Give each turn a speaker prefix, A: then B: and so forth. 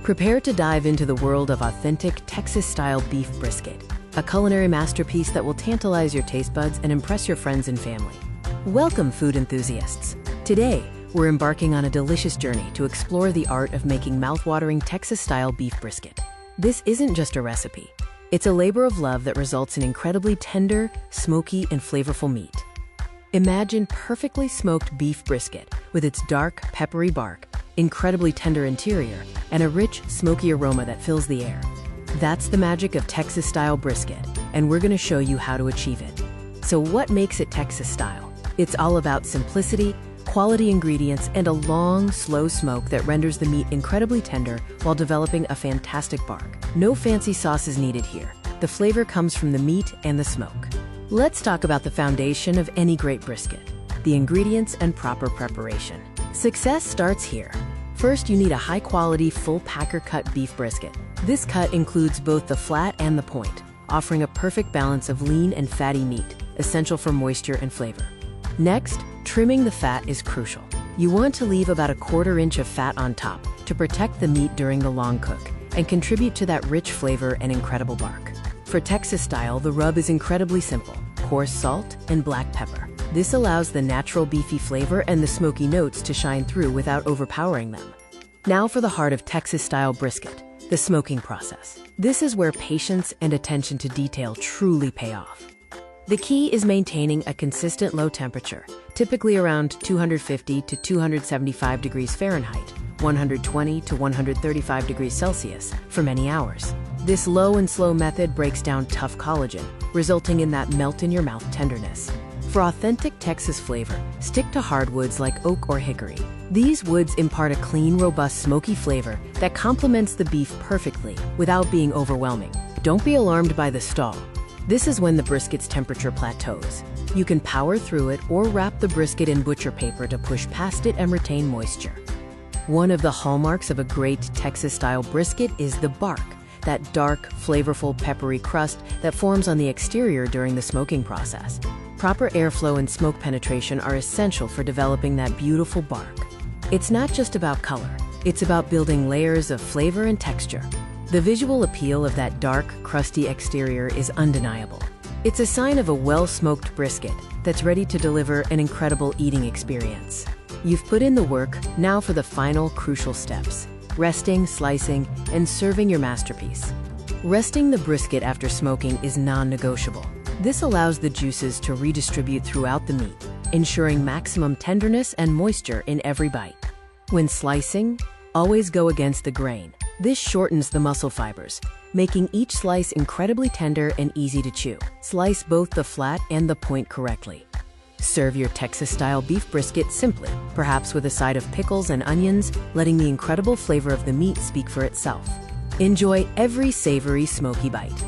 A: Prepare to dive into the world of authentic Texas-style beef brisket, a culinary masterpiece that will tantalize your taste buds and impress your friends and family. Welcome, food enthusiasts. Today, we're embarking on a delicious journey to explore the art of making mouth-watering Texas-style beef brisket. This isn't just a recipe. It's a labor of love that results in incredibly tender, smoky, and flavorful meat. Imagine perfectly smoked beef brisket with its dark, peppery bark, incredibly tender interior, and a rich, smoky aroma that fills the air. That's the magic of Texas-style brisket, and we're going to show you how to achieve it. So what makes it Texas-style? It's all about simplicity, quality ingredients, and a long, slow smoke that renders the meat incredibly tender while developing a fantastic bark. No fancy sauce is needed here. The flavor comes from the meat and the smoke. Let's talk about the foundation of any great brisket: the ingredients and proper preparation. Success starts here. First, you need a high-quality, full-packer cut beef brisket. This cut includes both the flat and the point, offering a perfect balance of lean and fatty meat, essential for moisture and flavor. Next, trimming the fat is crucial. You want to leave about a 1/4 inch of fat on top to protect the meat during the long cook and contribute to that rich flavor and incredible bark. For Texas style, the rub is incredibly simple: coarse salt and black pepper. This allows the natural beefy flavor and the smoky notes to shine through without overpowering them. Now for the heart of Texas-style brisket, the smoking process. This is where patience and attention to detail truly pay off. The key is maintaining a consistent low temperature, typically around 250 to 275 degrees Fahrenheit, 120 to 135 degrees Celsius, for many hours. This low and slow method breaks down tough collagen, resulting in that melt-in-your-mouth tenderness. For authentic Texas flavor, stick to hardwoods like oak or hickory. These woods impart a clean, robust, smoky flavor that complements the beef perfectly without being overwhelming. Don't be alarmed by the stall. This is when the brisket's temperature plateaus. You can power through it or wrap the brisket in butcher paper to push past it and retain moisture. One of the hallmarks of a great Texas-style brisket is the bark, that dark, flavorful, peppery crust that forms on the exterior during the smoking process. Proper airflow and smoke penetration are essential for developing that beautiful bark. It's not just about color, it's about building layers of flavor and texture. The visual appeal of that dark, crusty exterior is undeniable. It's a sign of a well-smoked brisket that's ready to deliver an incredible eating experience. You've put in the work, now for the final crucial steps: resting, slicing, and serving your masterpiece. Resting the brisket after smoking is non-negotiable. This allows the juices to redistribute throughout the meat, ensuring maximum tenderness and moisture in every bite. When slicing, always go against the grain. This shortens the muscle fibers, making each slice incredibly tender and easy to chew. Slice both the flat and the point correctly. Serve your Texas-style beef brisket simply, perhaps with a side of pickles and onions, letting the incredible flavor of the meat speak for itself. Enjoy every savory, smoky bite.